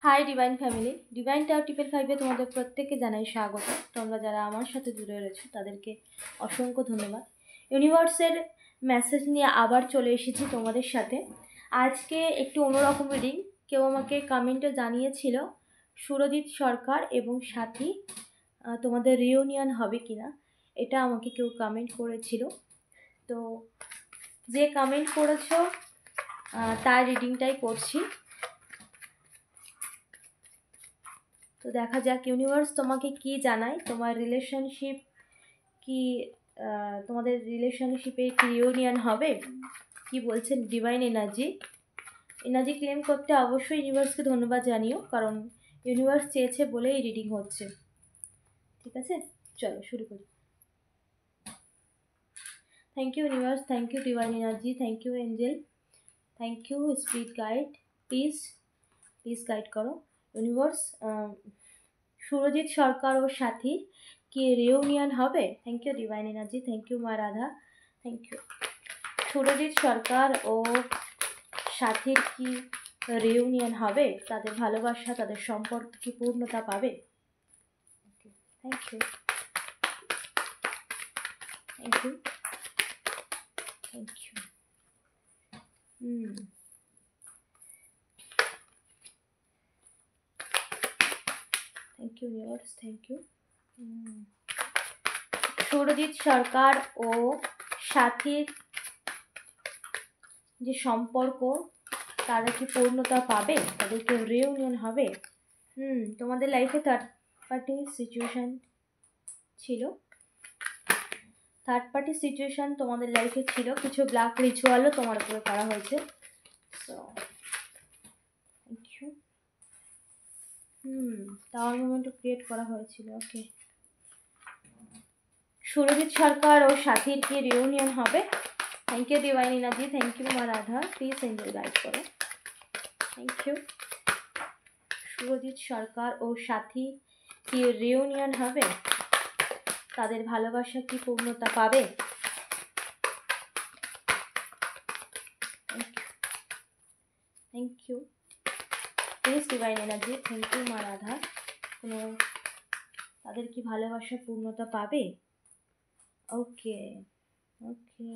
Hi divine family, divine টাও 555-এ তোমাদের প্রত্যেককে জানাই স্বাগত। তোমরা যারা আমার সাথে জুড়ে রয়েছো তাদেরকে অসংখ্য ধন্যবাদ। ইউনিভার্সের মেসেজ নিয়ে আবার চলে এসেছি তোমাদের সাথে। আজকে একটু অন্যরকম রিডিং। কেউ আমাকে কমেন্টে জানিয়েছিল সুরজিৎ সরকার এবং সাথী তোমাদের রিউনিয়ন হবে কিনা, এটা আমাকে কেউ কমেন্ট করেছিল। তো যে কমেন্ট করেছো তার রিডিংটাই করছি। তো দেখা যাক ইউনিভার্স তোমাকে কি জানায়, তোমার রিলেশনশিপ কি, তোমাদের রিলেশনশিপে কি রিউনিয়ন হবে, কি বলছেন ডিভাইন এনার্জি ক্লেম করতে অবশ্যই ইউনিভার্সকে ধন্যবাদ জানিও, কারণ ইউনিভার্স চেয়েছে বলে এই রিডিং হচ্ছে। ঠিক আছে, চলো শুরু করি। Thank you universe, thank you divine energy, thank you angel, thank you spirit guide. Please guide করো ইউনিভার্স। সুরজিৎ সরকার ও সাথী কি রিউনিয়ন হবে? Thank you divine energy, thank you মা রাধা, থ্যাংক ইউ। সুরজিৎ সরকার ও সাথীর কি রিউনিয়ন হবে? তাদের ভালোবাসা, তাদের সম্পর্ক কি পূর্ণতা পাবে? Thank you, thank you, thank you. Thank you universe, thank you. Surajit Sarkar ও সাথীর যে সম্পর্ক, তারা কি পূর্ণতা পাবে? তাদেরকে রিউনিয়ন হবে? তোমাদের লাইফে থার্ড পার্টি সিচুয়েশন ছিল, তোমাদের লাইফে ছিল। কিছু ব্ল্যাক রিচুয়ালও তোমার উপরে করা হয়েছে। So thank you. টাওয়ার মোমেন্টও ক্রিয়েট করা হয়েছিল। ওকে, সুরজিৎ সরকার ও সাথীর কি রিউনিয়ন হবে? Thank you divine energy, thank you মা রাধা, প্লিজ এঞ্জেল গাইড করো। Thank you. সুরজিৎ সরকার ও সাথী কি রিউনিয়ন হবে? তাদের ভালোবাসা কি পূর্ণতা পাবে? Thank you, please divine energy, thank you মা রাধা। তাদের কি ভালোবাসা পূর্ণতা পাবে? ওকে ওকে।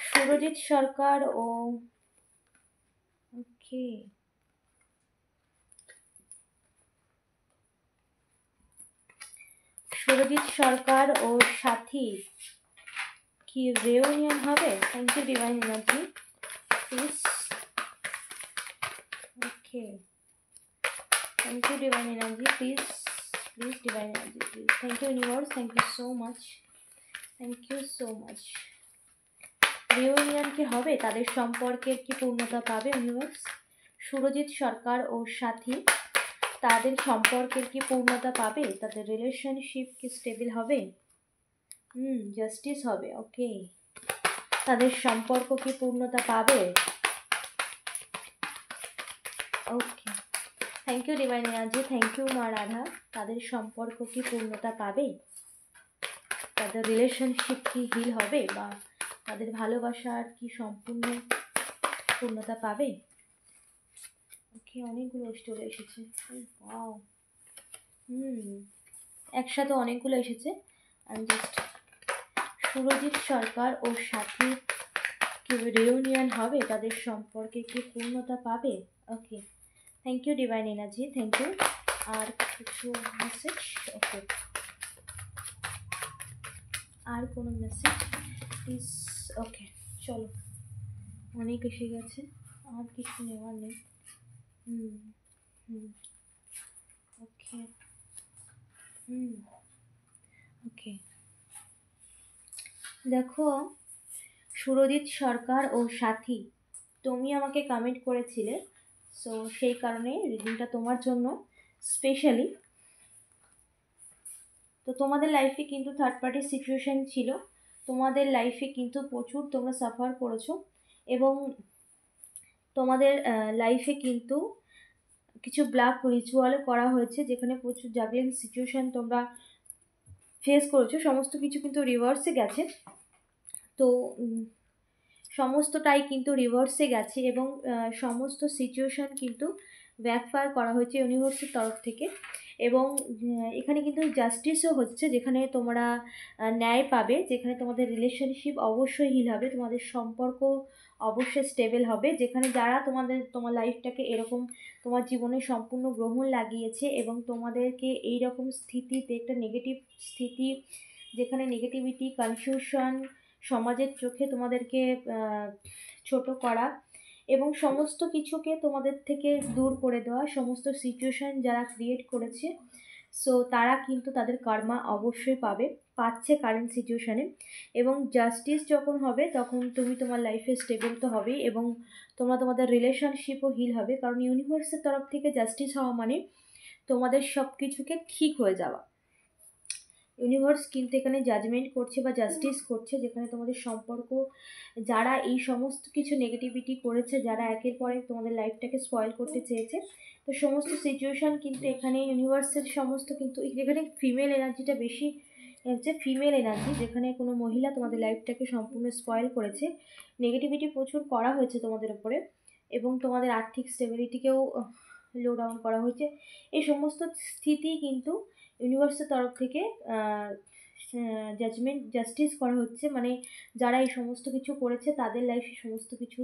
সুরজিৎ সরকার ও ওকে, সুরজিৎ সরকার ও সাথী কি রিউনিয়ন হবে? Thank you divine energy, please. Okay, thank you divine energy, please divine energy, please. Thank you universe, thank you so much, thank you so much. Reunion কি হবে? তাদের সম্পর্কের কি পূর্ণতা পাবে ইউনিভার্স? সুরজিৎ সরকার ও সাথী, তাদের সম্পর্কের কি পূর্ণতা পাবে? তাদের রিলেশনশিপ কি স্টেবল হবে? জাস্টিস হবে। ওকে, তাদের সম্পর্ক কি পূর্ণতা পাবে? Okay, thank you divine energy, thank you মা রাধা। তাদের সম্পর্ক কি পূর্ণতা পাবে? তাদের রিলেশনশিপ কি হিল হবে, বা তাদের ভালোবাসার কি সম্পূর্ণ পূর্ণতা পাবে? ওকে, অনেকগুলো চলে এসেছে। ওয়াও, একসাথে অনেকগুলো এসেছে। আমি জাস্ট, সুরজিৎ সরকার ও সাথী কি রিউনিয়ন হবে? তাদের সম্পর্কে কি পূর্ণতা পাবে? Okay, thank you divine energy, thank you. আর কিছু মেসেজ? ওকে, আর কোনো মেসেজ প্লিজ? ওকে, চলো, অনেক এসে গেছে, আর কিছু নেওয়ার নেই। ওকে ওকে, দেখো সুরজিৎ সরকার ও সাথী, তুমি আমাকে কমেন্ট করেছিলে, সো সেই কারণে রিডিংটা তোমার জন্য স্পেশালি। তো তোমাদের লাইফে কিন্তু থার্ড পার্টি সিচুয়েশন ছিল, তোমাদের লাইফে কিন্তু প্রচুর তোমরা সাফার করেছো, এবং তোমাদের লাইফে কিন্তু কিছু ব্ল্যাক রিচুয়ালও করা হয়েছে, যেখানে প্রচুর জাগলিং সিচুয়েশন তোমরা ফেস করেছো। সমস্ত কিছু কিন্তু রিভার্সে গেছে। তো সমস্তটাই কিন্তু রিভার্সে গেছে এবং সমস্ত সিচুয়েশান কিন্তু ব্যাকফায়ার করা হয়েছে ইউনিভার্সের তরফ থেকে। এবং এখানে কিন্তু জাস্টিসও হচ্ছে, যেখানে তোমরা ন্যায় পাবে, যেখানে তোমাদের রিলেশনশিপ অবশ্যই হিল হবে, তোমাদের সম্পর্ক অবশ্যই স্টেবল হবে, যেখানে যারা তোমার লাইফটাকে এরকম তোমার জীবনে সম্পূর্ণ গ্রহণ লাগিয়েছে এবং তোমাদেরকে এই রকম স্থিতিতে, একটা নেগেটিভ স্থিতি, যেখানে নেগেটিভিটি, কনফিউশন, সমাজের চোখে তোমাদেরকে ছোট করা এবং সমস্ত কিছুকে তোমাদের থেকে দূর করে দেওয়া, সমস্ত সিচুয়েশান যারা ক্রিয়েট করেছে, সো তারা কিন্তু তাদের কর্মা অবশ্যই পাচ্ছে কারেন্ট সিচুয়েশানে। এবং জাস্টিস যখন হবে তখন তুমি তোমার লাইফে স্টেবল তো হবেই এবং তোমাদের রিলেশনশিপও হিল হবে, কারণ ইউনিভার্সের তরফ থেকে জাস্টিস হওয়া মানে তোমাদের সব কিছুকে ঠিক হয়ে যাওয়া। ইউনিভার্স কিন্তু এখানে জাজমেন্ট করছে বা জাস্টিস করছে, যেখানে তোমাদের সম্পর্ক, যারা এই সমস্ত কিছু নেগেটিভিটি করেছে, যারা একের পর এক তোমাদের লাইফটাকে স্পয়েল করতে চেয়েছে, তো সমস্ত সিচুয়েশান কিন্তু এখানে ইউনিভার্সের সমস্ত কিন্তু যেখানে ফিমেল এনার্জিটা বেশি হচ্ছে, ফিমেল এনার্জি, যেখানে কোনো মহিলা তোমাদের লাইফটাকে সম্পূর্ণ স্পয়েল করেছে, নেগেটিভিটি প্রচুর করা হয়েছে তোমাদের উপরে এবং তোমাদের আর্থিক স্টেবিলিটিকেও লো ডাউন করা হয়েছে। এই সমস্ত স্থিতি কিন্তু ইউনিভার্সের তরফ থেকে জাস্টিস করা হচ্ছে, মানে যারা এই সমস্ত কিছু করেছে তাদের লাইফে সমস্ত কিছু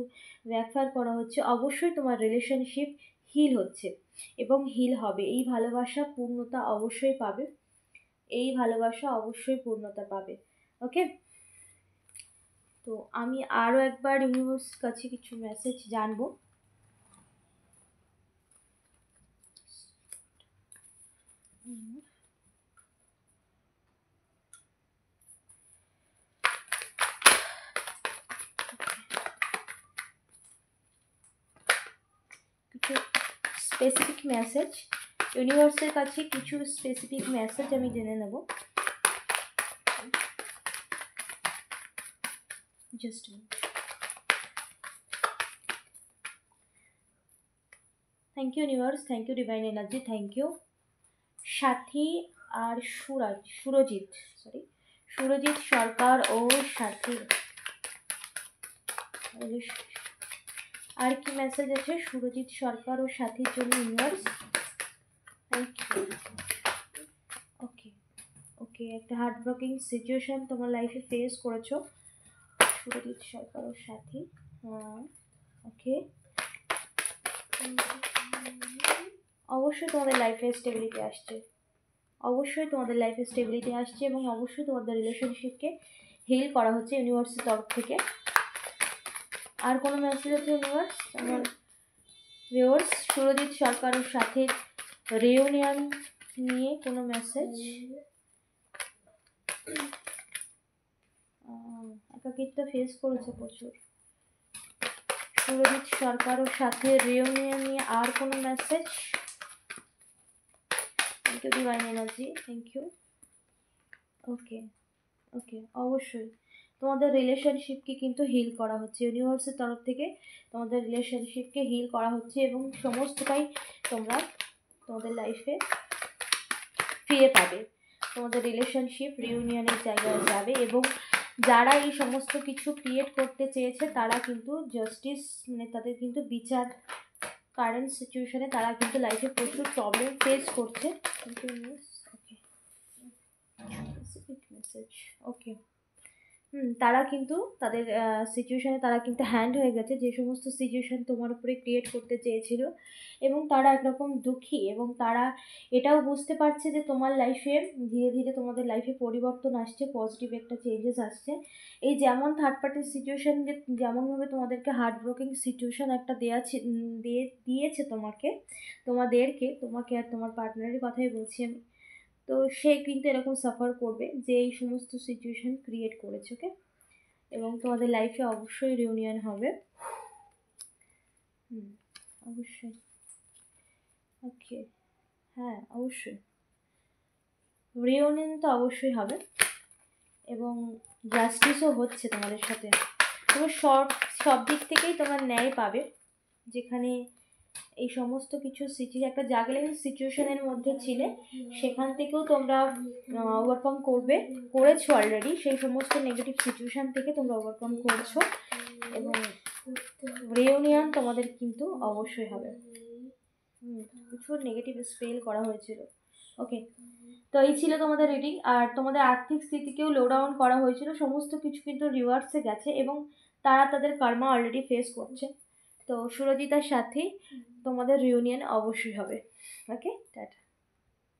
ব্যাকফায়ার করা হচ্ছে। অবশ্যই তোমার রিলেশনশিপ হিল হচ্ছে এবং হিল হবে। এই ভালোবাসা পূর্ণতা অবশ্যই পাবে, এই ভালোবাসা অবশ্যই পূর্ণতা পাবে। ওকে, তো আমি আরও একবার ইউনিভার্স কাছে কিছু মেসেজ জানবো। কিছু স্পেসিফিক মেসেজ ইউনিভার্সের কাছে, কিছু স্পেসিফিক মেসেজ আমি জেনে নেব। Just thank you universe, thank you divine energy, thank you. Sathi আর সুরজিৎ সরকার ও সাথী, আর কি মেসেজ আছে সুরজিৎ সরকার ও সাথীর জন্য ইউনিভার্স? Thank you. ওকে, একটা হার্ট ব্রেকিং সিচুয়েশন তোমার লাইফে ফেস করেছো সুরজিৎ সরকার ও সাথী। ওকে, অবশ্যই তোমাদের লাইফে স্টেবিলিটি আসছে, এবং অবশ্যই তোমাদের রিলেশনশিপকে হিল করা হচ্ছে ইউনিভার্সের তরফ থেকে। আর কোনো মেসেজ আছে ইউনিভার্স আমার ভিউয়ার্স? সুরজিৎ সরকারের সাথে রিউনিয়ন নিয়ে কোনো মেসেজ? একাকিত্ব ফেস করেছে প্রচুর। সুরজিৎ সরকারের সাথে রিউনিয়ন নিয়ে আর কোনো message? Thank you divine energy, thank you. Okay, অবশ্যই তোমাদের রিলেশনশিপকে কিন্তু হিল করা হচ্ছে ইউনিভার্সের তরফ থেকে, তোমাদের রিলেশনশিপকে হিল করা হচ্ছে এবং সমস্তটাই তোমরা তোমাদের লাইফে ফিরে পাবে। তোমাদের রিলেশনশিপ রিউনিয়নের জায়গায় যাবে এবং যারা এই সমস্ত কিছু ক্রিয়েট করতে চেয়েছে তারা কিন্তু জাস্টিস, মানে তাদের কিন্তু বিচার, কারেন্ট সিচুয়েশনে তারা কিন্তু লাইফে প্রচুর প্রবলেম ফেস করছে। ওকে, তারা কিন্তু তাদের সিচুয়েশানে তারা কিন্তু হ্যান্ড হয়ে গেছে, যে সমস্ত সিচুয়েশান তোমার উপরে ক্রিয়েট করতে চেয়েছিল, এবং তারা একরকম দুঃখী এবং তারা এটাও বুঝতে পারছে যে তোমার লাইফে ধীরে ধীরে তোমাদের লাইফে পরিবর্তন আসছে, পজিটিভ একটা চেঞ্জেস আসছে। এই যেমন থার্ড পার্টির সিচুয়েশান, যে যেমনভাবে তোমাদেরকে হার্ট ব্রেকিং সিচুয়েশান একটা দিয়েছে তোমাকে আর তোমার পার্টনারের কথাই বলছি আমি, তো সে কিন্তু এরকম সাফার করবে যে এই সমস্ত সিচুয়েশন ক্রিয়েট করেছে। ওকে, এবং তোমাদের লাইফে অবশ্যই রিউনিয়ন হবে। অবশ্যই। ওকে, হ্যাঁ অবশ্যই রিউনিয়ন তো অবশ্যই হবে এবং জাস্টিসও হচ্ছে তোমাদের সাথে। তোমার সব দিক থেকেই তোমার ন্যায় পাবে, যেখানে এই সমস্ত কিছু একটা জাগলিং সিচুয়েশনের মধ্যে ছিলে, সেখান থেকেও তোমরা করেছো অলরেডি, সেই সমস্ত নেগেটিভ সিচুয়েশান থেকে তোমরা ওভারকাম করছো এবং রিউনিয়ন তোমাদের কিন্তু অবশ্যই হবে। প্রচুর নেগেটিভ স্পেল করা হয়েছিল। ওকে, তো এই ছিল তোমাদের রিডিং। আর তোমাদের আর্থিক স্থিতিকেও লো ডাউন করা হয়েছিল, সমস্ত কিছু কিন্তু রিভার্সে গেছে এবং তারা তাদের কর্মা অলরেডি ফেস করছে। তো সুরজিতার সাথে তোমাদের রিউনিয়ন অবশ্যই হবে। ওকে, টাটা।